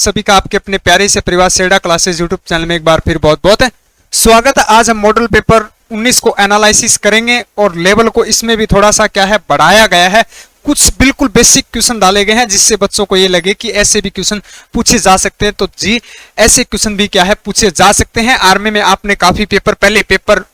सभी का आपके अपने प्यारे से परिवार सेड़ा क्लासेस यूट्यूब चैनल में एक बार फिर बहुत बहुत है स्वागत है। आज हम मॉडल पेपर 19 को एनालिसिस करेंगे और लेवल को इसमें भी थोड़ा सा क्या है बढ़ाया गया है। कुछ बिल्कुल बेसिक क्वेश्चन डाले गए हैं जिससे बच्चों को ये लगे कि ऐसे भी क्वेश्चन पूछे जा सकते हैं। तो जी ऐसे क्वेश्चन भी क्या है पूछे जा सकते हैं। आर्मी में आपने काफी पहले पेपर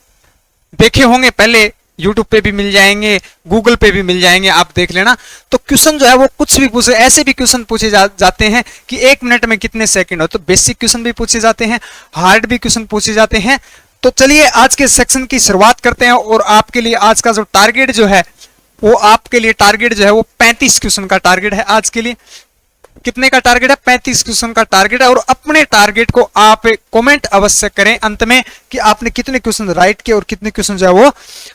देखे होंगे, पहले YouTube पे भी मिल जाएंगे, गूगल पे भी मिल जाएंगे, आप देख लेना। तो क्वेश्चन जो है वो कुछ भी पूछे, ऐसे भी क्वेश्चन पूछे जाते हैं कि 1 मिनट में कितने सेकंड हो। तो बेसिक क्वेश्चन भी पूछे जाते हैं, हार्ड भी क्वेश्चन पूछे जाते हैं। तो चलिए आज के सेक्शन की शुरुआत करते हैं और आपके लिए आज का जो टारगेट जो है वो आपके लिए टारगेट जो है वो 35 क्वेश्चन का टारगेट है। आज के लिए कितने का टारगेट है? 35 क्वेश्चन का टारगेट है। और अपने टारगेट को आप कमेंट अवश्य करें अंत में कि आपने कितने क्वेश्चन राइट किए और कितने क्वेश्चन जो है वो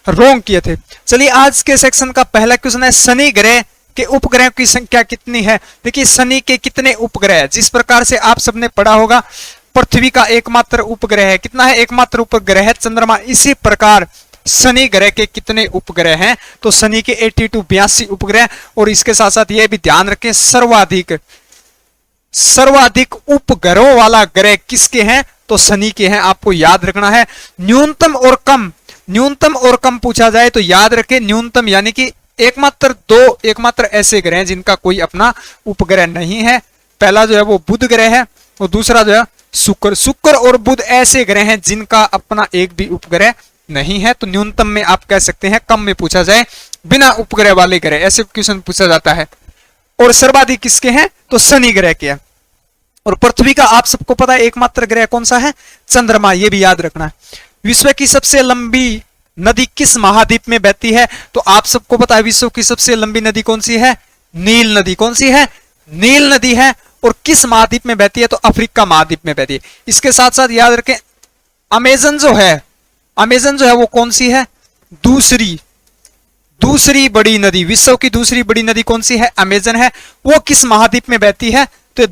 रॉन्ग किए थे। चलिए आज के सेक्शन का पहला क्वेश्चन है, शनि ग्रह के उपग्रह की संख्या कितनी है। देखिए शनि के कितने उपग्रह है। जिस प्रकार से आप सबने पढ़ा होगा पृथ्वी का एकमात्र उपग्रह है, कितना है? एकमात्र उपग्रह है चंद्रमा। इसी प्रकार शनि ग्रह के कितने उपग्रह हैं? तो शनि के 82 उपग्रह। और इसके साथ साथ यह भी ध्यान रखें सर्वाधिक उपग्रहों वाला ग्रह किसके हैं? तो शनि के हैं, आपको याद रखना है। न्यूनतम और कम पूछा जाए तो याद रखें न्यूनतम यानी कि एकमात्र ऐसे ग्रह हैं जिनका कोई अपना उपग्रह नहीं है। पहला जो है वो बुध ग्रह है और दूसरा जो है शुक्र और बुध ऐसे ग्रह हैं जिनका अपना एक भी उपग्रह नहीं है। तो न्यूनतम में आप कह सकते हैं, कम में पूछा जाए बिना उपग्रह वाले ग्रह, ऐसे क्वेश्चन पूछा जाता है। और सर्वाधिक किसके हैं? तो शनि ग्रह के हैं। और पृथ्वी का आप सबको पता है एकमात्र ग्रह कौन सा है? चंद्रमा। ये भी याद रखना है। विश्व की सबसे लंबी नदी किस महाद्वीप में बहती है? तो आप सबको पता है विश्व की सबसे लंबी नदी कौन सी है? नील नदी। कौन सी है? नील नदी है। और किस महाद्वीप में बहती है? तो अफ्रीका महाद्वीप में बहती है। इसके साथ साथ याद रखें अमेजन जो है वो कौन सी है? दूसरी बड़ी नदी। विश्व की दूसरी बड़ी नदी कौन सी है? अमेजन है। वो किस महाद्वीप में बहती है? तो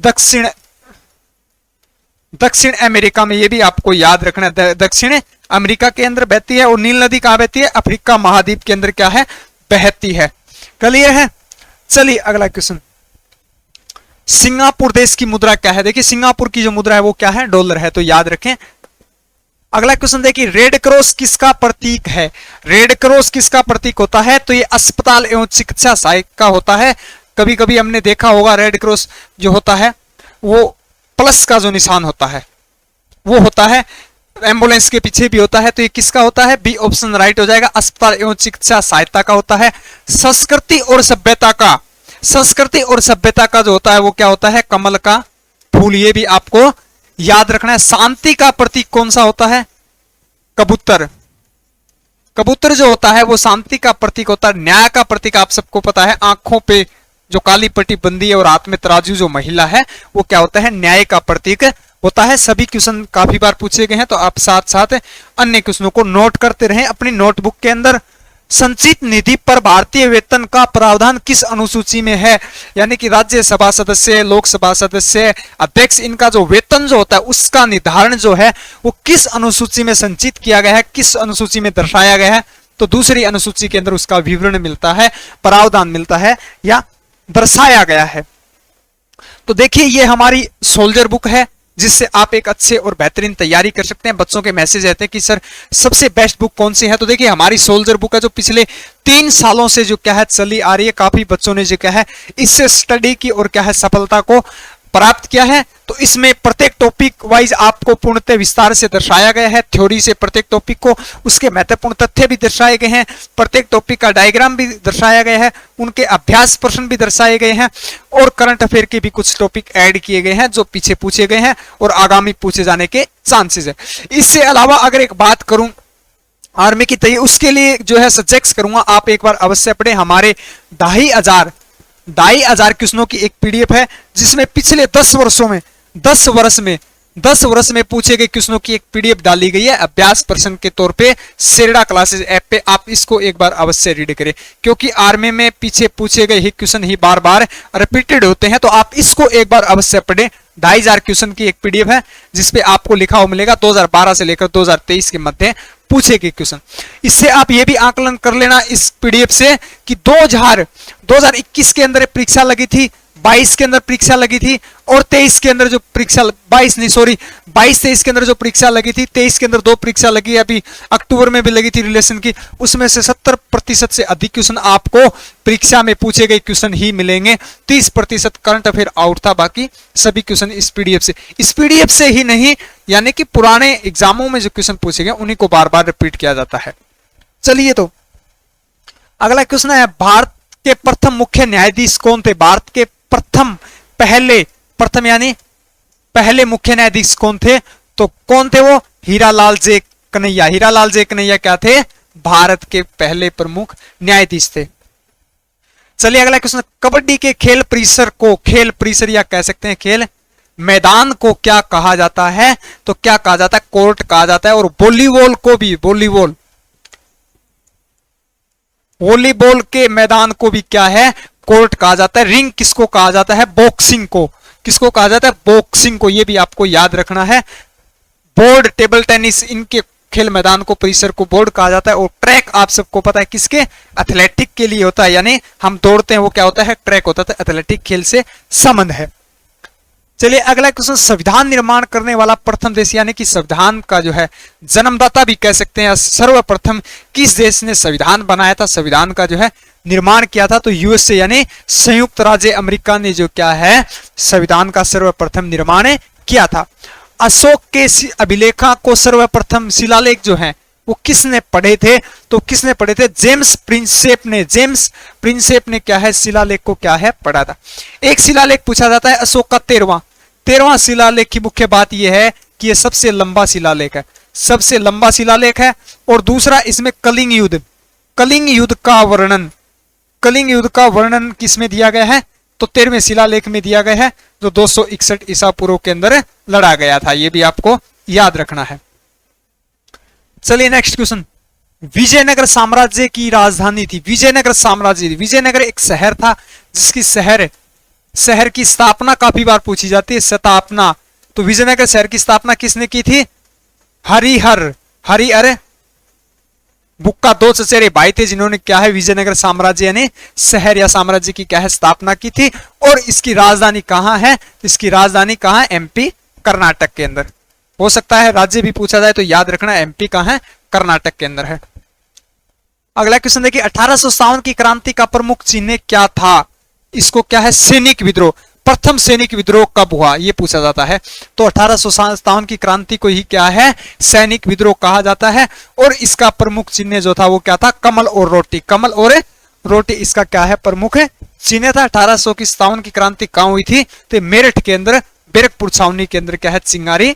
दक्षिण अमेरिका में। ये भी आपको याद रखना है, दक्षिण अमेरिका के अंदर बहती है। और नील नदी कहां बहती है? अफ्रीका महाद्वीप के अंदर क्या है? बहती है। क्लियर है? चलिए अगला क्वेश्चन, सिंगापुर देश की मुद्रा क्या है? देखिए सिंगापुर की जो मुद्रा है वो क्या है? डॉलर है। तो याद रखें। अगला क्वेश्चन देखिए, रेड क्रॉस किसका प्रतीक है? रेड क्रॉस किसका प्रतीक होता है? तो ये अस्पताल एवं चिकित्सा सहायक का होता है। कभी कभी हमने देखा होगा रेड क्रॉस जो होता है वो प्लस का जो निशान होता है वो होता है एम्बुलेंस के पीछे भी होता है। तो ये किसका होता है? बी ऑप्शन राइट हो जाएगा, अस्पताल एवं चिकित्सा सहायता का होता है। संस्कृति और सभ्यता का जो होता है वो क्या होता है? कमल का फूल। ये भी आपको याद रखना है। शांति का प्रतीक कौन सा होता है? कबूतर जो होता है वो शांति का प्रतीक होता है। न्याय का प्रतीक आप सबको पता है, आंखों पे जो काली पट्टी बंदी है और हाथ में तराजू जो महिला है वो क्या होता है? न्याय का प्रतीक होता है। सभी क्वेश्चन काफी बार पूछे गए हैं तो आप साथ साथ अन्य क्वेश्चनों को नोट करते रहें अपनी नोटबुक के अंदर। संचित निधि पर भारतीय वेतन का प्रावधान किस अनुसूची में है? यानी कि राज्यसभा सदस्य, लोकसभा सदस्य, अध्यक्ष, इनका जो वेतन जो होता है उसका निर्धारण जो है वो किस अनुसूची में संचित किया गया है, किस अनुसूची में दर्शाया गया है? तो दूसरी अनुसूची के अंदर उसका विवरण मिलता है, प्रावधान मिलता है या दर्शाया गया है। तो देखिए ये हमारी सोल्जर बुक है जिससे आप एक अच्छे और बेहतरीन तैयारी कर सकते हैं। बच्चों के मैसेज रहते हैं कि सर सबसे बेस्ट बुक कौन सी है? तो देखिए हमारी सोल्जर बुक है जो पिछले 3 सालों से जो क्या है चली आ रही है। काफी बच्चों ने जो क्या है इससे स्टडी की और क्या है सफलता को प्राप्त किया है। तो इसमें प्रत्येक टॉपिक वाइज आपको पूर्णतः विस्तार से दर्शाया गया है। थ्योरी से प्रत्येक टॉपिक को उसके महत्वपूर्ण तथ्य भी दर्शाए गए हैं, प्रत्येक टॉपिक का डायग्राम भी दर्शाया गया है, उनके अभ्यास प्रश्न भी दर्शाए गए हैं और करंट अफेयर के भी कुछ टॉपिक ऐड किए गए हैं जो पीछे पूछे गए हैं और आगामी पूछे जाने के चांसेस है। इससे अलावा अगर एक बात करूं आर्मी की तैयारी, उसके लिए जो है सजेस्ट करूंगा आप एक बार अवश्य पढ़ें। हमारे 2,500 क्वेश्चनों की एक पीडीएफ है जिसमें पिछले 10 वर्ष में पूछे गए क्वेश्चनों की एक पीडीएफ डाली गई है अभ्यास प्रश्न के तौर पे सेरडा क्लासेस ऐप पे। आप इसको एक बार अवश्य रीड करें क्योंकि आर्मी में पीछे पूछे गए ही क्वेश्चन ही बार बार रिपीटेड होते हैं। तो आप इसको एक बार अवश्य पढ़ें। 2,500 क्वेश्चन की एक पीडीएफ है जिसपे आपको लिखा हुआ मिलेगा 2012 से लेकर 2023 के मध्य पूछे गए क्वेश्चन। इससे आप ये भी आकलन कर लेना इस पीडीएफ से कि 2021 के अंदर परीक्षा लगी थी, 22 के अंदर परीक्षा लगी थी और 23 के अंदर जो परीक्षा 22-23 के अंदर जो परीक्षा लगी थी, 23 के अंदर 2 परीक्षा लगी, अभी अक्टूबर में भी लगी थी रिलेशन की, उसमें से 70% से अधिक क्वेश्चन आपको परीक्षा में पूछे गए क्वेश्चन ही मिलेंगे। 30% करंट अफेयर आउट था, बाकी सभी क्वेश्चन इस पीडीएफ से ही नहीं, यानी कि पुराने एग्जामों में जो क्वेश्चन पूछे गए उन्हीं को बार बार रिपीट किया जाता है। चलिए, तो अगला क्वेश्चन है, भारत के प्रथम मुख्य न्यायाधीश कौन थे? भारत के प्रथम यानी पहले मुख्य न्यायाधीश कौन थे? तो कौन थे वो? हीरालाल जे कन्हैया। हीरालाल जे कन्हैया क्या थे? भारत के पहले प्रमुख न्यायाधीश थे। चलिए अगला क्वेश्चन, कबड्डी के खेल परिसर या कह सकते हैं खेल मैदान को क्या कहा जाता है? तो क्या कहा जाता है? कोर्ट कहा जाता है। और वॉलीबॉल को भी, वॉलीबॉल के मैदान को भी क्या है? कोर्ट कहा जाता है। रिंग किसको कहा जाता है? बॉक्सिंग को। किसको कहा जाता है? बॉक्सिंग को। यह भी आपको याद रखना है। बोर्ड, टेबल टेनिस, इनके खेल मैदान को, परिसर को बोर्ड कहा जाता है। और ट्रैक आप सबको पता है किसके? एथलेटिक के लिए होता है, यानी हम दौड़ते हैं वो क्या होता है? ट्रैक होता है। एथलेटिक खेल से संबंध है। चलिए अगला क्वेश्चन, संविधान निर्माण करने वाला प्रथम देश, यानी कि संविधान का जो है जन्मदाता भी कह सकते हैं, सर्वप्रथम किस देश ने संविधान बनाया था, संविधान का जो है निर्माण किया था? तो यूएसए यानी संयुक्त राज्य अमेरिका ने जो क्या है संविधान का सर्वप्रथम निर्माण किया था। अशोक के अभिलेखा को सर्वप्रथम शिलालेख जो है वो किसने पढ़े थे? तो किसने पढ़े थे? जेम्स प्रिंसेप ने। जेम्स प्रिंसेप ने क्या है शिलालेख को क्या है पढ़ा था। एक शिलालेख पूछा जाता है अशोक का 13वां शिलालेख की मुख्य बात यह है कि यह सबसे लंबा शिलालेख है, सबसे लंबा शिलालेख है। और दूसरा, इसमें कलिंग युद्ध का वर्णन किसमें दिया गया है? तो 13वें शिलालेख में दिया गया है, जो 261 ईसा पूर्व के अंदर लड़ा गया था। यह भी आपको याद रखना है। चलिए नेक्स्ट क्वेश्चन, विजयनगर साम्राज्य की राजधानी थी। विजयनगर एक शहर था जिसकी शहर की स्थापना काफी बार पूछी जाती है, स्थापना। तो विजयनगर शहर की स्थापना किसने की थी? हरिहर बुक्का 2 चचेरे भाई थे, जिन्होंने क्या है विजयनगर साम्राज्य यानी शहर या साम्राज्य की क्या है स्थापना की थी। और इसकी राजधानी कहां है? इसकी राजधानी कहां है? एमपी, कर्नाटक के अंदर। हो सकता है राज्य भी पूछा जाए तो याद रखना एमपी कहां है? कर्नाटक के अंदर है। अगला क्वेश्चन देखिए, 1857 की क्रांति का प्रमुख चिन्ह क्या था? इसको क्या है? सैनिक विद्रोह। प्रथम सैनिक विद्रोह कब हुआ? यह पूछा जाता है। तो 1857 की क्रांति को ही क्या है? सैनिक विद्रोह कहा जाता है। और इसका प्रमुख चिन्ह जो था वो क्या था? कमल और रोटी इसका क्या है? प्रमुख चिन्ह था। 1857 की क्रांति कहां हुई थी? तो मेरठ के अंदर, बैरकपुर छावनी के अंदर क्या है? चिंगारी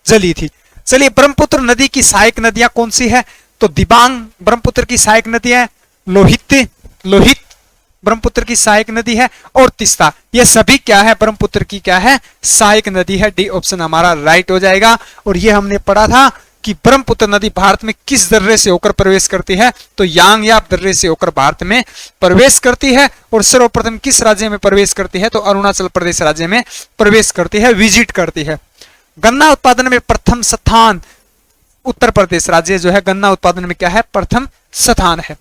जली थी। चलिए, ब्रह्मपुत्र नदी की सहायक नदियां कौन सी है? तो दिबांग ब्रह्मपुत्र की सहायक नदी है, लोहित ब्रह्मपुत्र की सहायक नदी है, और तीस्ता। ये सभी क्या है? ब्रह्मपुत्र की क्या है? सहायक नदी है। डी ऑप्शन हमारा राइट हो जाएगा। और ये हमने पढ़ा था कि ब्रह्मपुत्र नदी भारत में किस दर्रे से होकर प्रवेश करती है? तो यांगयाप दर्रे से होकर भारत में प्रवेश करती है। और सर्वप्रथम किस राज्य में प्रवेश करती है? तो अरुणाचल प्रदेश राज्य में प्रवेश करती है, विजिट करती है। गन्ना उत्पादन में प्रथम स्थान उत्तर प्रदेश राज्य जो है गन्ना उत्पादन में क्या है? प्रथम स्थान है।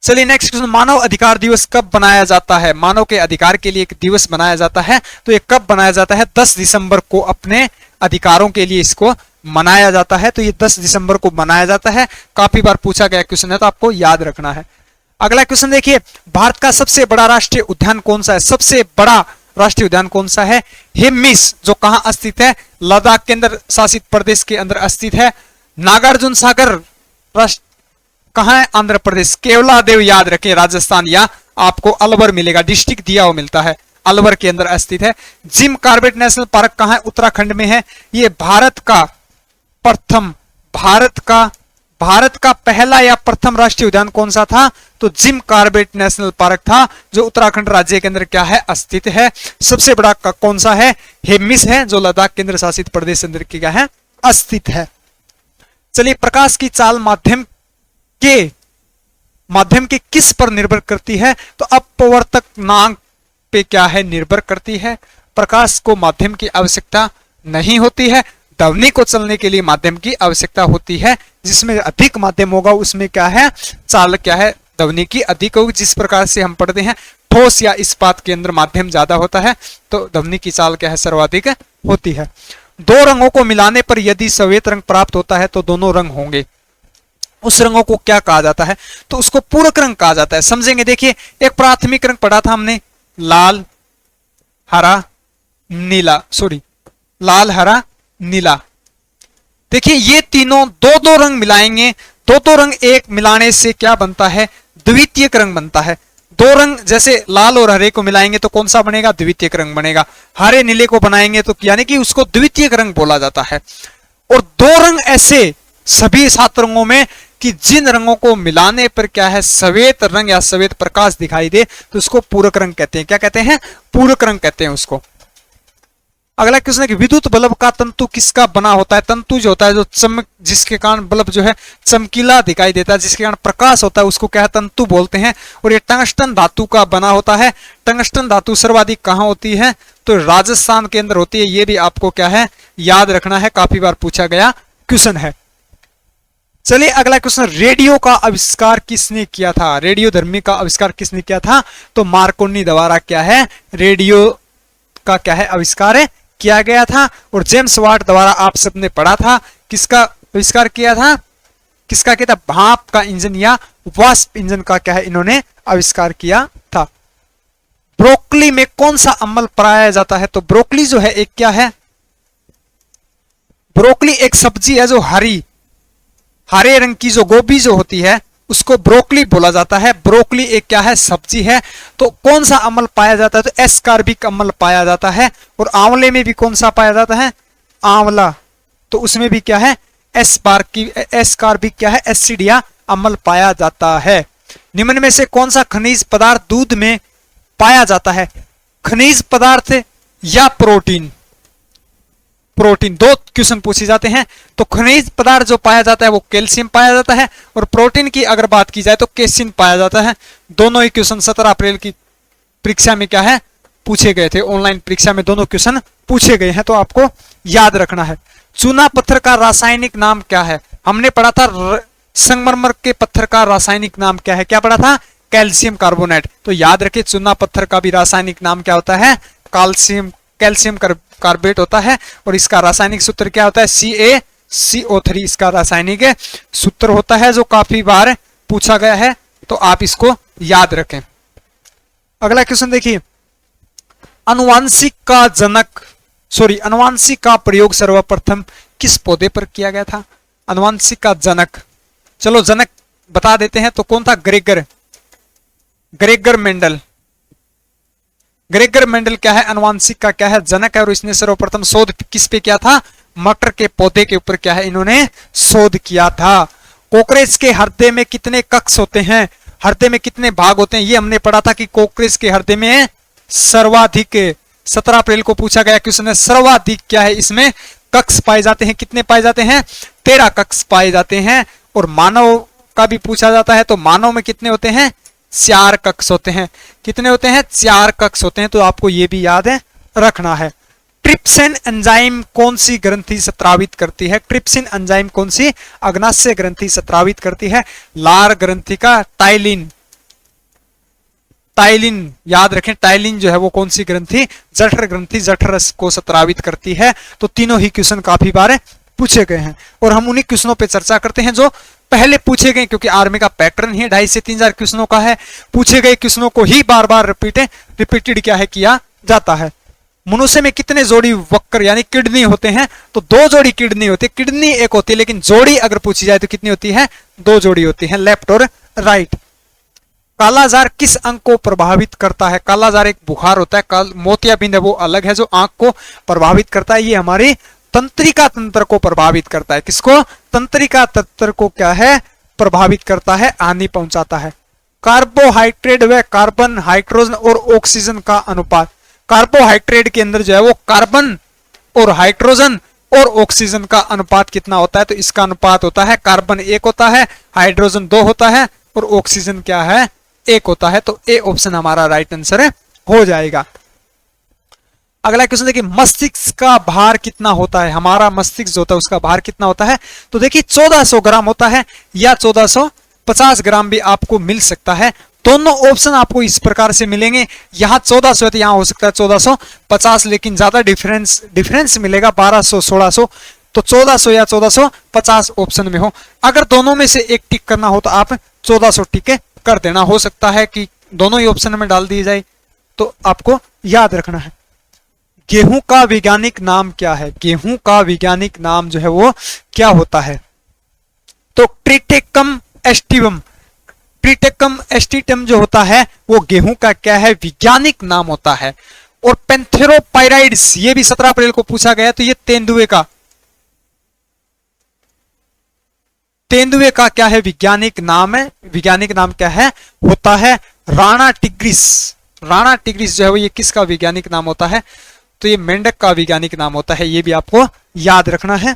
चलिए नेक्स्ट क्वेश्चन, मानव अधिकार दिवस कब बनाया जाता है? मानव के अधिकार के लिए एक दिवस बनाया जाता है। तो ये कब बनाया जाता है? 10 दिसंबर को अपने अधिकारों के लिए इसको मनाया जाता है। तो ये 10 दिसंबर को मनाया जाता है। काफी बार पूछा गया क्वेश्चन है, तो आपको याद रखना है। अगला क्वेश्चन देखिए, भारत का सबसे बड़ा राष्ट्रीय उद्यान कौन सा है? सबसे बड़ा राष्ट्रीय उद्यान कौन सा है? हिममिस, जो कहां स्थित है? लद्दाख केंद्र शासित प्रदेश के अंदर स्थित है। नागार्जुन सागर कहां है? आंध्र प्रदेश। केवलादेव याद रखें, राजस्थान, या आपको अलवर मिलेगा, डिस्ट्रिक्ट दिया हुआ मिलता है, अलवर के अंदर स्थित है। जिम कॉर्बेट नेशनल पार्क कहां है? उत्तराखंड में है। ये भारत का पहला या प्रथम राष्ट्रीय उद्यान कौन सा था? तो जिम कॉर्बेट नेशनल पार्क था, जो उत्तराखंड राज्य के अंदर क्या है? स्थित है। सबसे बड़ा कौन सा है? हिममिस है, जो लद्दाख केंद्र शासित प्रदेश अंदर क्या है? स्थित है। चलिए, प्रकाश की चाल माध्यम के किस पर निर्भर करती है? तो अपवर्तनांक पे क्या है? निर्भर करती है। प्रकाश को माध्यम की आवश्यकता नहीं होती है। ध्वनि को चलने के लिए माध्यम की आवश्यकता होती है। जिसमें अधिक माध्यम होगा उसमें क्या है? चाल क्या है? ध्वनि की अधिक होगी। जिस प्रकार से हम पढ़ते हैं ठोस या इस्पात के अंदर माध्यम ज्यादा होता है तो ध्वनि की चाल क्या है, सर्वाधिक होती है। दो रंगों को मिलाने पर यदि श्वेत रंग प्राप्त होता है तो दोनों रंग होंगे, उस रंगों को क्या कहा जाता है, तो उसको पूरक रंग कहा जाता है। समझेंगे, देखिए एक प्राथमिक रंग पढ़ा था हमने, लाल हरा नीला, सॉरी लाल हरा नीला। देखिए ये तीनों दो दो रंग मिलाएंगे, दो दो रंग एक मिलाने से क्या बनता है, द्वितीयक रंग बनता है। दो रंग जैसे लाल और हरे को मिलाएंगे तो कौन सा बनेगा, द्वितीयक रंग बनेगा। हरे नीले को बनाएंगे तो यानी कि उसको द्वितीयक रंग बोला जाता है। और दो रंग ऐसे सभी 7 रंगों में कि जिन रंगों को मिलाने पर क्या है, श्वेत रंग या श्वेत प्रकाश दिखाई दे तो उसको पूरक रंग कहते हैं। क्या कहते हैं, पूरक रंग कहते हैं उसको। अगला क्वेश्चन है कि विद्युत बल्ब का तंतु किसका बना होता है। तंतु जो होता है जो चमक, जिसके कारण बल्ब जो है चमकीला दिखाई देता है, जिसके कारण प्रकाश होता है, उसको क्या है, तंतु बोलते हैं। और ये टंगस्टन धातु का बना होता है। टंगस्टन धातु सर्वाधिक कहां होती है, तो राजस्थान के अंदर होती है। ये भी आपको क्या है, याद रखना है, काफी बार पूछा गया क्वेश्चन है। चलिए अगला क्वेश्चन, रेडियो का आविष्कार किसने किया था। रेडियोधर्मी का आविष्कार किसने किया था, तो मार्कोनी द्वारा क्या है, रेडियो का क्या है, आविष्कार किया गया था। और जेम्स वाट द्वारा आप सबने पढ़ा था, किसका आविष्कार किया था, किसका किया था, भाप का इंजन या वाष्प इंजन का क्या है, इन्होंने आविष्कार किया था। ब्रोकली में कौन सा अम्ल पाया जाता है, तो ब्रोकली जो है एक क्या है, ब्रोकली एक सब्जी है जो हरे रंग की जो गोभी जो होती है उसको ब्रोकली बोला जाता है। ब्रोकली एक क्या है, सब्जी है। तो कौन सा अम्ल पाया जाता है, तो एस्कार्बिक अम्ल पाया जाता है। और आंवले में भी कौन सा पाया जाता है, आंवला, तो उसमें भी क्या है, एस्कार्बिक क्या है, एसिड या अम्ल पाया जाता है। निम्न में से कौन सा खनिज पदार्थ दूध में पाया जाता है, खनिज पदार्थ या प्रोटीन। प्रोटीन, दो क्वेश्चन पूछे जाते हैं। तो खनिज पदार्थ जो पाया जाता है वो कैल्शियम पाया जाता है, और प्रोटीन की अगर बात की जाए तो कैसिन पाया जाता है। दोनों ही क्वेश्चन 17 अप्रैल की परीक्षा में क्या है, पूछे गए थे। ऑनलाइन परीक्षा में दोनों क्वेश्चन पूछे गए हैं, तो आपको याद रखना है। चूना पत्थर का रासायनिक नाम क्या है, हमने पढ़ा था संगमरमर के पत्थर का रासायनिक नाम क्या है, क्या पढ़ा था, कैल्शियम कार्बोनेट। तो याद रखिए चूना पत्थर का भी रासायनिक नाम क्या होता है, कैल्शियम कार्बेट होता है। और इसका रासायनिक सूत्र क्या होता है, CaCO3 इसका रासायनिक सूत्र होता है, जो काफी बार पूछा गया है, तो आप इसको याद रखें। अगला क्वेश्चन देखिए, अनुवांशिक का प्रयोग सर्वप्रथम किस पौधे पर किया गया था। अनुवांशिक का जनक, चलो जनक बता देते हैं, तो कौन था, ग्रेगर मेंडल। ग्रेगर मेंडल क्या है, अनुवांशिक का क्या है, जनक है। और इसने सर्वप्रथम शोध किस पे किया था, मटर के पौधे के ऊपर क्या है, इन्होंने शोध किया था। कॉकरोच के हृदय में कितने कक्ष होते हैं, हृदय में कितने भाग होते हैं, ये हमने पढ़ा था कि कॉकरोच के हृदय में सर्वाधिक, 17 अप्रैल को पूछा गया क्वेश्चन है, सर्वाधिक क्या है, इसमें कक्ष पाए जाते हैं। कितने पाए जाते हैं, 13 कक्ष पाए जाते हैं। और मानव का भी पूछा जाता है, तो मानव में कितने होते हैं, 4 कक्ष होते हैं। कितने होते हैं, 4 कक्ष होते हैं। तो आपको ये भी याद रखना है। ट्रिप्सिन एंजाइम कौन सी ग्रंथि स्रावित करती है, ट्रिप्सिन एंजाइम कौन सी अग्नाशय ग्रंथि स्रावित करती है, लार ग्रंथि का टाइलिन। याद रखें, टाइलिन जो है वो कौन सी ग्रंथि, जठर ग्रंथि, जठर रस को स्रावित करती है। तो तीनों ही क्वेश्चन काफी बार पूछे गए हैं, और हम उन्हीं क्वेश्चनों पे चर्चा करते हैं जो पहले पूछे गए, क्योंकि आर्मी का पैटर्न ही 2.5 से 3,000 क्वेश्चनों का है। पूछे गए क्वेश्चनों को ही बार बार रिपीटेड क्या है, किया जाता है। मनुष्य में कितने जोड़ी वक्र यानी किडनी होते हैं, तो 2 जोड़ी किडनी होती है। किडनी एक होती है, लेकिन जोड़ी अगर पूछी जाए तो कितनी होती है, 2 जोड़ी होती है, लेफ्ट और राइट। कालाजार किस अंग को प्रभावित करता है, कालाजार एक बुखार होता है, मोतियाबिंद है वो अलग है, जो आंख को प्रभावित करता है। ये हमारी तंत्रिका तंत्र को प्रभावित करता है। किसको, तंत्रिका तंत्र को क्या है, प्रभावित करता है, हानि पहुंचाता है। कार्बोहाइड्रेट व कार्बन, हाइड्रोजन और ऑक्सीजन का अनुपात, कार्बोहाइड्रेट के अंदर जो है वो कार्बन और हाइड्रोजन और ऑक्सीजन का अनुपात कितना होता है, तो इसका अनुपात होता है, कार्बन 1 होता है, हाइड्रोजन 2 होता है, और ऑक्सीजन क्या है, 1 होता है। तो ए ऑप्शन हमारा राइट आंसर हो जाएगा। अगला क्वेश्चन देखिए, मस्तिष्क का भार कितना होता है, हमारा मस्तिष्क जो होता है उसका भार कितना होता है, तो देखिए 1400 ग्राम होता है या 1400 50 ग्राम भी आपको मिल सकता है। दोनों ऑप्शन आपको इस प्रकार से मिलेंगे। यहाँ 1400 है तो यहाँ हो सकता है 1450, लेकिन ज्यादा डिफरेंस मिलेगा 1200 1600, तो 1400 या 1450 ऑप्शन में हो। अगर दोनों में से एक टिक करना हो तो आप 1400 टिक कर देना। हो सकता है कि दोनों ही ऑप्शन में डाल दिए जाए, तो आपको याद रखना है। गेहूं का वैज्ञानिक नाम क्या है? गेहूं का वैज्ञानिक नाम जो है वो क्या होता है? तो ट्रिटिकम एस्टिवम, ट्रिटिकम एस्टिटम जो होता है वो गेहूं का क्या है? वैज्ञानिक नाम होता है। और पेंथेरोपायराइड्स, ये भी 17 अप्रैल को पूछा गया, तो ये तेंदुए का क्या है? वैज्ञानिक नाम है। वैज्ञानिक नाम क्या है? होता है राणा टिग्रिस। राणा टिग्रिस जो है वो ये किसका वैज्ञानिक नाम होता है? तो ये मेंढक का वैज्ञानिक नाम होता है। ये भी आपको याद रखना है।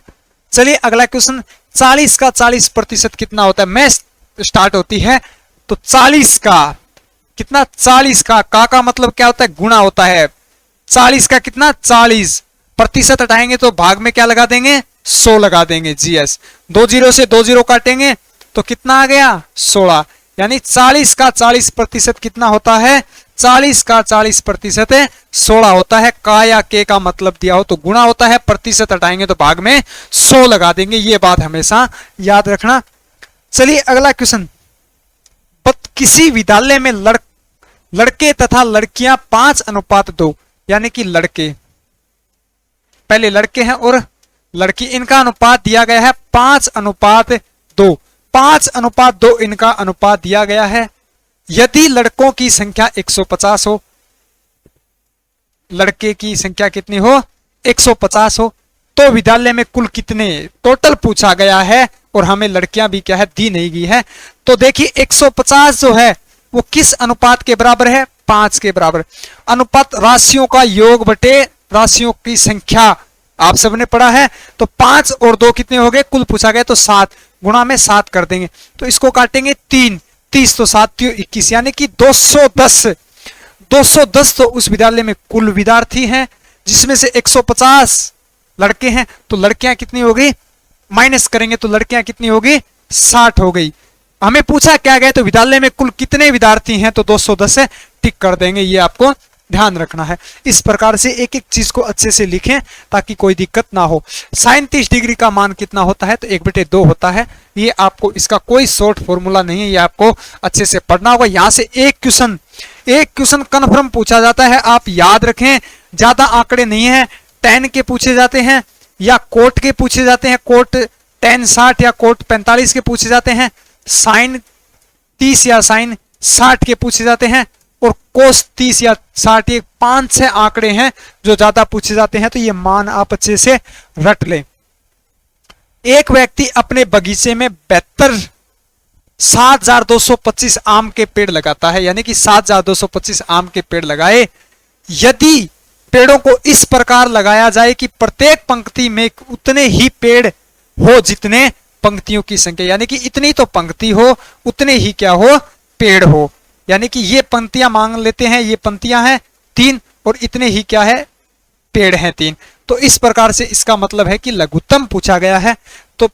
चलिए अगला क्वेश्चन, 40 का 40% कितना होता है? मैथ स्टार्ट होती है तो 40 का कितना? 40 का मतलब क्या होता है? गुणा होता है। 40 का कितना? 40 प्रतिशत हटाएंगे तो भाग में क्या लगा देंगे? 100 लगा देंगे। जीएस 2 जीरो से 2 जीरो काटेंगे तो कितना आ गया? 16। यानी 40 का 40% कितना होता है? 40 का 40% 16 होता है। का या के का मतलब दिया हो तो गुणा होता है, प्रतिशत हटाएंगे तो भाग में 100 लगा देंगे। ये बात हमेशा याद रखना। चलिए अगला क्वेश्चन, किसी विद्यालय में लड़के तथा लड़कियां 5:2, यानी कि लड़के, पहले लड़के हैं और लड़की, इनका अनुपात दिया गया है 5:2। 5:2 इनका अनुपात दिया गया है। यदि लड़कों की संख्या 150 हो, लड़के की संख्या कितनी हो? 150 हो, तो विद्यालय में कुल कितने? टोटल पूछा गया है और हमें लड़कियां भी क्या है? दी नहीं गई है। तो देखिए 150 जो है वो किस अनुपात के बराबर है? 5 के बराबर। अनुपात राशियों का योग बटे राशियों की संख्या, आप सबने पढ़ा है। तो 5 और 2 कितने हो गए? कुल पूछा गया तो 7, गुणा में 7 कर देंगे तो इसको काटेंगे 3, 30 तो 7 21, यानी कि 210। 210 तो उस विद्यालय में कुल विद्यार्थी हैं, जिसमें से 150 लड़के हैं, तो लड़कियां कितनी हो गई? माइनस करेंगे तो लड़कियां कितनी होगी? 60 हो गई। हमें पूछा क्या गया? तो विद्यालय में कुल कितने विद्यार्थी हैं? तो 210 से टिक कर देंगे। ये आपको ध्यान रखना है। इस प्रकार से एक एक चीज को अच्छे से लिखें ताकि कोई दिक्कत ना हो। 37 डिग्री का मान कितना होता है? तो 1/2 होता है। ये आपको, इसका कोई शॉर्ट फॉर्मूला नहीं है, ये आपको अच्छे से पढ़ना होगा। यहां से एक क्वेश्चन कन्फर्म पूछा जाता है, आप याद रखें। ज्यादा आंकड़े नहीं है, 10 के पूछे जाते हैं या कोट के पूछे जाते हैं, कोट 10 60 या कोट 45 के पूछे जाते हैं, साइन 30 या साइन 60 के पूछे जाते हैं, और कोस 30 या 60, ये 5-6 आंकड़े हैं जो ज्यादा पूछे जाते हैं। तो ये मान आप अच्छे से रट लें। एक व्यक्ति अपने बगीचे में 72,225 आम के पेड़ लगाता है, यानी कि 7225 आम के पेड़ लगाए। यदि पेड़ों को इस प्रकार लगाया जाए कि प्रत्येक पंक्ति में उतने ही पेड़ हो जितने पंक्तियों की संख्या, यानी कि इतनी तो पंक्ति हो उतने ही क्या हो? पेड़ हो। यानी कि ये पंक्तियां मांग लेते हैं, ये पंक्तियां हैं 3 और इतने ही क्या है? पेड़ हैं 3। तो इस प्रकार से इसका मतलब है कि लघुत्तम पूछा गया है। तो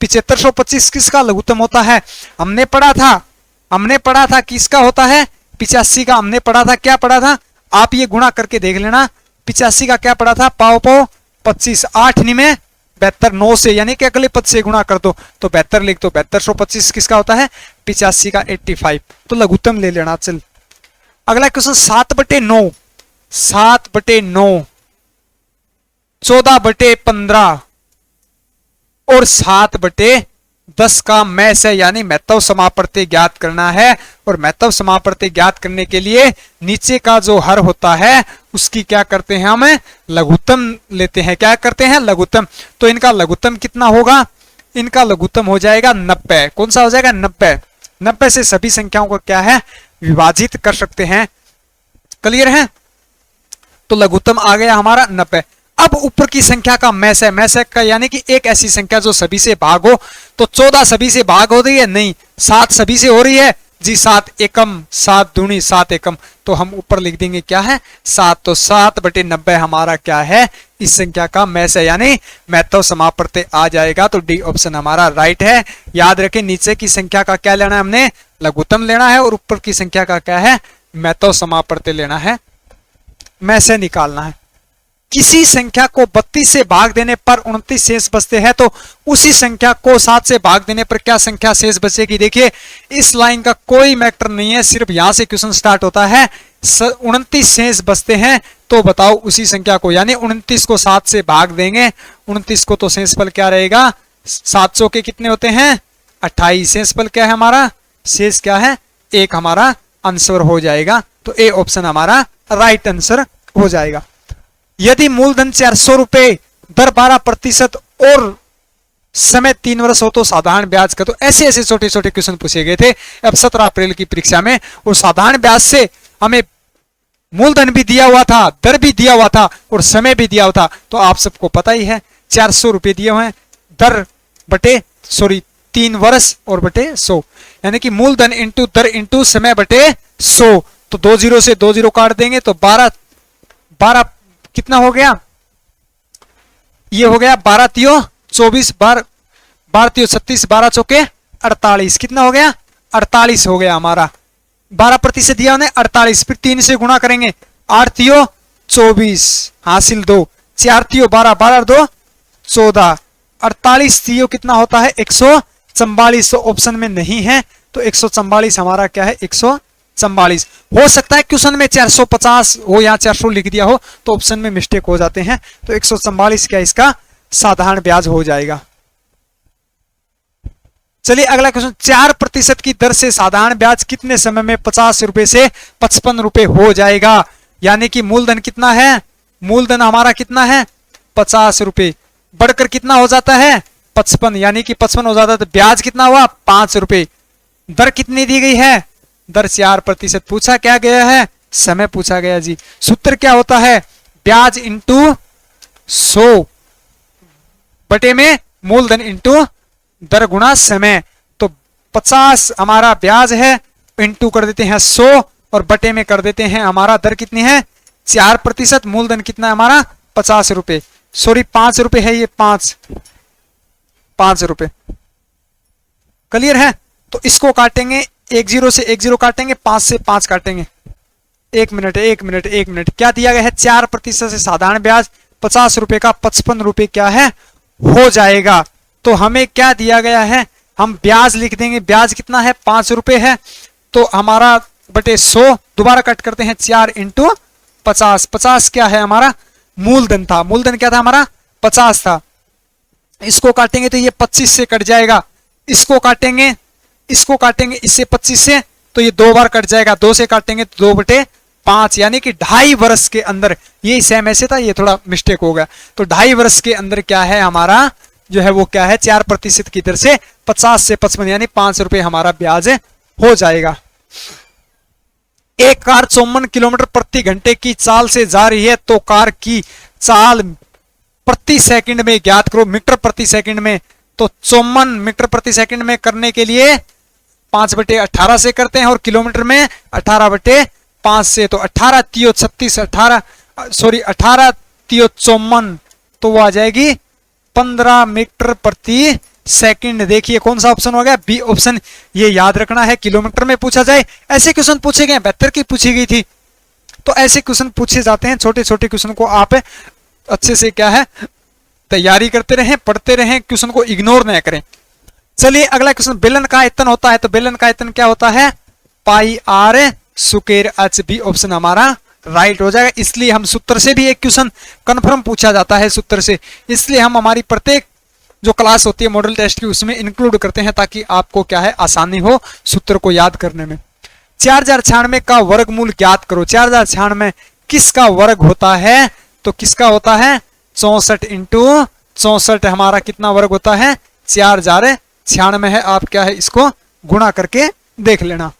7525 किसका लघुत्तम होता है? हमने पढ़ा था किसका होता है? 85 का। हमने पढ़ा था, क्या पढ़ा था? आप ये गुणा करके देख लेना। 85 का क्या पढ़ा था? पाव 25, 8 में 72, 9 से, यानी कि अगले पद से गुणा कर दो तो 72 लिख दो। 7225 किसका होता है? 85 का 85। तो लघुत्तम ले लेना। चल अगला क्वेश्चन, 7/9, 7/9, 14/15 और 7/10 का मैस है, यानी महत्व समापत्ति ज्ञात करना है। और महत्व समापत्ति ज्ञात करने के लिए नीचे का जो हर होता है उसकी क्या करते हैं? हम लघुत्तम लेते हैं। क्या करते हैं? लघुत्तम। तो इनका लघुत्तम कितना होगा? इनका लघुत्तम हो जाएगा 90। कौन सा हो जाएगा? 90। 90 से सभी संख्याओं को क्या है? विभाजित कर सकते हैं। क्लियर है? तो लघुत्तम आ गया हमारा 90। अब ऊपर की संख्या का मैस है का, यानी कि एक ऐसी संख्या जो सभी से भाग हो। तो 14 सभी से भाग हो रही है? नहीं। 7 सभी से हो रही है जी। 7 एकम, 7 दूनी 7 एकम, तो हम ऊपर लिख देंगे क्या है 7, तो 7/90 हमारा क्या है इस संख्या का मैस है, यानी महत्व समापवर्ती आ जाएगा। तो डी ऑप्शन हमारा राइट है। याद रखें नीचे की संख्या का क्या लेना है, हमने लघुत्तम लेना है, और ऊपर की संख्या का क्या है महत्व समापवर्ती लेना है, मैस निकालना है। किसी संख्या को 32 से भाग देने पर 29 शेष बचते हैं, तो उसी संख्या को 7 से भाग देने पर क्या संख्या शेष बचेगी। देखिए इस लाइन का कोई मैटर नहीं है, सिर्फ यहां से क्वेश्चन स्टार्ट होता है। 29 शेष बचते हैं तो बताओ उसी संख्या को, यानी 29 को 7 से भाग देंगे, 29 को तो शेषफल क्या रहेगा 700 के कितने होते हैं 28, शेषफल क्या है हमारा शेष क्या है 1 हमारा आंसर हो जाएगा। तो ए ऑप्शन हमारा राइट आंसर हो जाएगा। यदि मूलधन 400 रुपए, दर 12% और समय 3 वर्ष हो तो साधारण ब्याज का। तो ऐसे ऐसे छोटे छोटे क्वेश्चन पूछे गए थे अब 17 अप्रैल की परीक्षा में, और साधारण ब्याज से हमें मूलधन भी दिया हुआ था, दर भी दिया हुआ था और समय भी दिया हुआ था। तो आप सबको पता ही है 400 रुपए दिए हुए हैं, दर 3 वर्ष और बटे 100, यानी कि मूलधन इंटू दर इंटू समय बटे 100। तो 2 0 से 2 0 काट देंगे तो 12 कितना हो गया, ये हो गया 12 तियो 24, 12 तियो 36, 12 चौके 48, कितना हो गया 48 हो गया हमारा। 12% दिया उन्हें 48, फिर 3 से गुणा करेंगे 8 तियो 24 हासिल 2, 4 तियो 12, 12 और 2 14, 48 तियो कितना होता है 144। तो ऑप्शन में नहीं है, तो 144 हमारा क्या है 144। हो सकता है क्वेश्चन में 450 हो या 400 लिख दिया हो, तो ऑप्शन में मिस्टेक हो जाते हैं। तो 144 क्या इसका साधारण ब्याज हो जाएगा। चलिए अगला क्वेश्चन, 4% की दर से साधारण ब्याज कितने समय में 50 रुपए से 55 रुपए हो जाएगा। यानी कि मूलधन कितना है, मूलधन हमारा कितना है 50 रुपए, बढ़कर कितना हो जाता है 55, यानी कि 55 हो जाता है, तो ब्याज कितना हुआ 5 रुपए। दर कितनी दी गई है, दर 4%। पूछा क्या गया है, समय पूछा गया जी। सूत्र क्या होता है, ब्याज इंटू 100 बटे में मूलधन इंटू दर गुणा समय। तो 50 हमारा ब्याज है, इंटू कर देते हैं 100 और बटे में कर देते हैं हमारा दर कितनी है 4%, मूलधन कितना है हमारा 50 रुपए, सॉरी 5 रुपए है ये, 5 रुपए। क्लियर है। तो इसको काटेंगे 1 0 से 1 0 काटेंगे, 5 से 5 काटेंगे। 1 मिनट क्या दिया गया है 4% से साधारण ब्याज 50 रुपए का 55 रुपए क्या है हो जाएगा। तो हमें क्या दिया गया है, हम ब्याज लिख देंगे, ब्याज कितना है 5 रुपए है, तो हमारा बटे 100 दोबारा कट करते हैं 4 इंटू 50, 50 क्या है हमारा मूलधन था, मूलधन क्या था हमारा 50 था। इसको काटेंगे तो ये 25 से कट जाएगा, इसको काटेंगे इससे 25 से, तो ये 2 बार कट जाएगा, 2 से काटेंगे तो 2/5, यानी कि 2.5 वर्ष के अंदर, ये सेम ऐसे था, ये थोड़ा मिस्टेक हो गया। तो 2.5 वर्ष के अंदर क्या है हमारा जो है वो क्या है 4% की दर से 50 से 55 यानी 5 रुपए हमारा ब्याज हो जाएगा। एक कार 54 किलोमीटर प्रति घंटे की चाल से जा रही है, तो कार की चाल प्रति सेकंड में ज्ञात करो, मीटर प्रति सेकंड में। तो 54 मीटर प्रति सेकंड में करने के लिए 5/18 से करते हैं, और किलोमीटर में 18/5 से। तो 18 तियो 36, 18 तियो 54, तो वो आ जाएगी 15 मीटर प्रति सेकंड। देखिए कौन सा ऑप्शन हो गया, बी ऑप्शन। ये याद रखना है, किलोमीटर में पूछा जाए, ऐसे क्वेश्चन पूछे गए 72 की पूछी गई थी, तो ऐसे क्वेश्चन पूछे जाते हैं। छोटे छोटे क्वेश्चन को आप अच्छे से क्या है तैयारी करते रहें, पढ़ते रहें, क्वेश्चन को इग्नोर न करें। चलिए अगला क्वेश्चन, बेलन का आयतन होता है, तो बेलन का आयतन क्या होता है pi r square h. B option हमारा राइट हो जाएगा। इसलिए हम सूत्र से भी एक क्वेश्चन कंफर्म पूछा जाता है सूत्र से, इसलिए हम हमारी प्रत्येक जो क्लास होती है मॉडल टेस्ट की उसमें इंक्लूड करते हैं, ताकि आपको क्या है आसानी हो सूत्र को याद करने में। 4096 का वर्गमूल ज्ञात करो। 4096 किसका वर्ग होता है, तो किसका होता है 64 इंटू 64 हमारा कितना वर्ग होता है 4096 है। आप क्या है इसको गुणा करके देख लेना।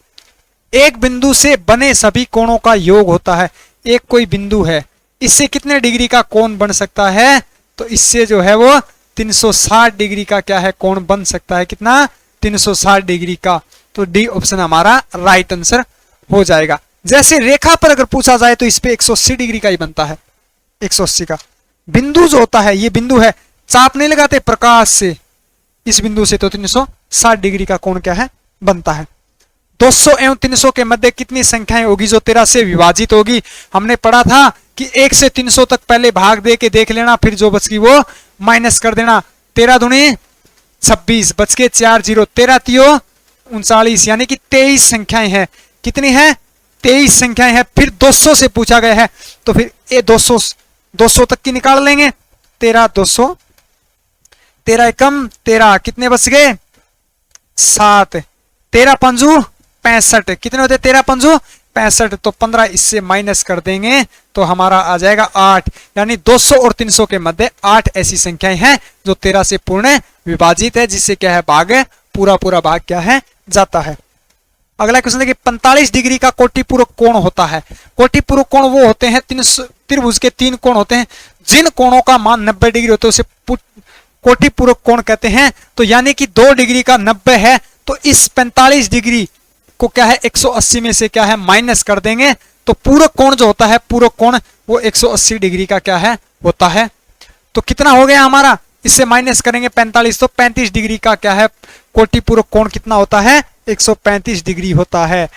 एक बिंदु से बने सभी कोणों का योग होता है। एक कोई बिंदु है, इससे कितने डिग्री का कोण बन सकता है, तो इससे जो है वो 360 डिग्री का क्या है कोण बन सकता है, कितना 360 डिग्री का। तो डी ऑप्शन हमारा राइट आंसर हो जाएगा। जैसे रेखा पर अगर पूछा जाए तो इस पे 180 डिग्री का ही बनता है, 180 का। बिंदु जो होता है, ये बिंदु है, चाप नहीं लगाते प्रकाश से, इस बिंदु से तो 360 डिग्री का कोण क्या है, बनता है। 200 एवं 300 के मध्य कितनी संख्याएं होगी जो 13 से विभाजित होगी? हमने पढ़ा था कि 1 से 300 तक पहले भाग दे के देख लेना, फिर जो बच गई वो माइनस कर देना। 13 दूनी 26, बच के 4 0, 13 तियो 39, यानी कि 23 संख्याएं हैं। कितनी है? 23 संख्याएं हैं। फिर 200 से पूछा गया है तो फिर ये 200 तक की निकाल लेंगे। 13 200, 13 एकम 13, कितने बच गए? 7, 13 पंजू 65, कितने होते? 13 पंजू 65, तो 15 इससे माइनस कर देंगे तो हमारा आ जाएगा 8। यानी 200 और 300 के मध्य 8 ऐसी संख्याएं हैं जो 13 से पूर्ण विभाजित है, जिससे क्या है, भाग पूरा पूरा भाग क्या है, जाता है। अगला क्वेश्चन देखिए, 45 डिग्री का कोटिपूरक कोण होता है। कोटिपूरक कोण वो होते हैं, त्रिभुज के 3 कोण होते हैं, जिन कोणों का मान 90 डिग्री होता है उसे कोटिपूरक कोण कहते हैं। तो यानी कि 2 डिग्री का 90 है, तो इस 45 डिग्री को क्या है, 180 में से क्या है, माइनस कर देंगे, तो पूरक कोण जो होता है, पूरक कोण वो 180 डिग्री का क्या है, होता है। तो कितना हो गया हमारा, इससे माइनस करेंगे 45, तो 35 डिग्री का क्या है, कोटिपूरक कोण कितना होता है, 135 डिग्री होता है।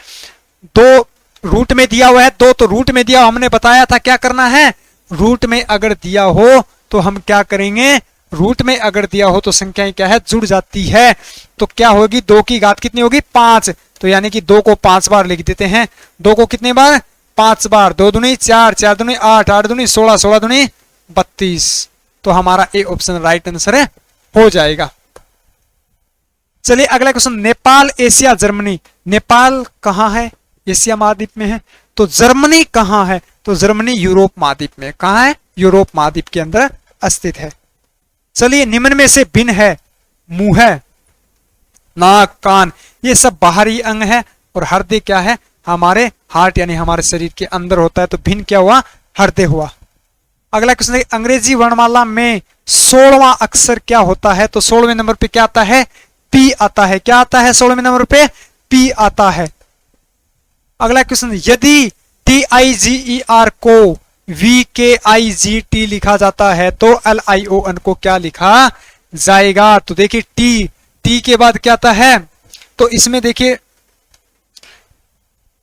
2 रूट में दिया हुआ है, 2 तो रूट में दिया, हमने बताया था क्या करना है, रूट में अगर दिया हो तो हम क्या करेंगे, रूट में अगर दिया हो तो संख्याएं क्या है, जुड़ जाती है। तो क्या होगी, 2 की घात कितनी होगी, 5, तो यानी कि 2 को 5 बार लिख देते हैं। 2 को कितने बार, 5 बार। 2 दूनी 4, 4 दूनी 8, 8 दूनी 16, 16 दूनी 32, तो हमारा ए ऑप्शन राइट आंसर है, हो जाएगा। चलिए अगला question, Nepal, Asia, Germany. Nepal कहां है, एशिया महाद्वीप में है। तो जर्मनी कहां है, तो जर्मनी यूरोप महाद्वीप में। कहां है, यूरोप महाद्वीप के अंदर स्थित है। चलिए, निम्न में से भिन्न है, मुंह है, नाक, कान, ये सब बाहरी अंग है, और हृदय क्या है, हमारे हार्ट यानी हमारे शरीर के अंदर होता है। तो भिन्न क्या हुआ, हृदय हुआ। अगला क्वेश्चन है, अंग्रेजी वर्णमाला में 16वां अक्षर क्या होता है। तो 16वें नंबर पे क्या आता है, पी आता है। क्या आता है 16वें नंबर पे, पी आता है। अगला क्वेश्चन, यदि TIGER को VKIGT लिखा जाता है तो LION को क्या लिखा जाएगा। तो देखिए टी के बाद क्या आता है, तो इसमें देखिए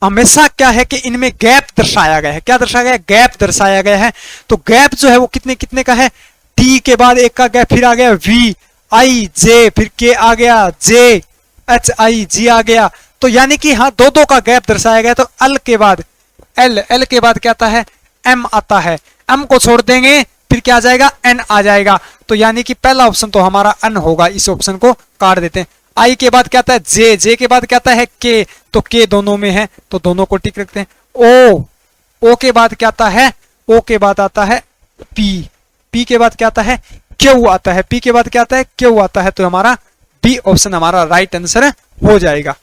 हमेशा क्या है कि इनमें गैप दर्शाया गया है। क्या दर्शाया गया है, गैप दर्शाया गया है। तो गैप जो है वो कितने कितने का है, टी के बाद एक का गैप, फिर आ गया VIJ, फिर के आ गया, JHIG आ गया। तो यानी कि हाँ, 2 का गैप दर्शाया गया। तो एल के बाद एल के बाद क्या आता है, M आता है। M को छोड़ देंगे, फिर क्या आ जाएगा, N आ जाएगा। तो यानी कि पहला ऑप्शन तो हमारा N होगा, इस ऑप्शन को काट देते हैं। I के बाद क्या आता है, J के बाद क्या आता है, K, तो K दोनों में है तो दोनों को टिक रखते हैं। O के बाद क्या आता है, O के बाद आता है P के बाद क्या आता है, Q आता है। P के बाद क्या आता है, Q आता है। तो हमारा B ऑप्शन हमारा राइट आंसर हो जाएगा।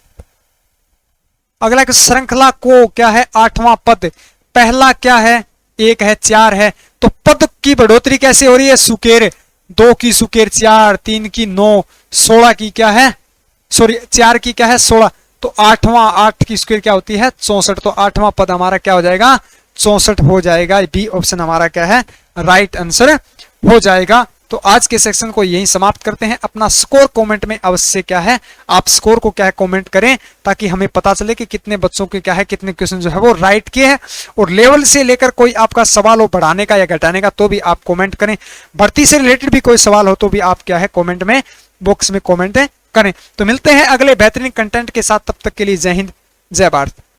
अगला श्रृंखला को क्या है, 8वां पद। पहला क्या है, 1 है, 4 है। तो पद की बढ़ोतरी कैसे हो रही है, सुकेर, 2 की सुकेर 4, 3 की 9, 16 की क्या है, सॉरी 4 की क्या है 16। तो 8 की स्क्वायर क्या होती है, 64। तो 8वां पद हमारा क्या हो जाएगा, 64 हो जाएगा। बी ऑप्शन हमारा क्या है, राइट आंसर हो जाएगा। तो आज के सेक्शन को यहीं समाप्त करते हैं। अपना स्कोर कमेंट में अवश्य क्या है, आप स्कोर को क्या है कमेंट करें, ताकि हमें पता चले कि कितने बच्चों के क्या है, कितने क्वेश्चन जो है वो राइट किए हैं। और लेवल से लेकर कोई आपका सवाल हो बढ़ाने का या घटाने का, तो भी आप कमेंट करें। भर्ती से रिलेटेड भी कोई सवाल हो तो भी आप क्या है कमेंट में बॉक्स में कमेंट करें। तो मिलते हैं अगले बेहतरीन कंटेंट के साथ, तब तक के लिए जय हिंद, जय भारत।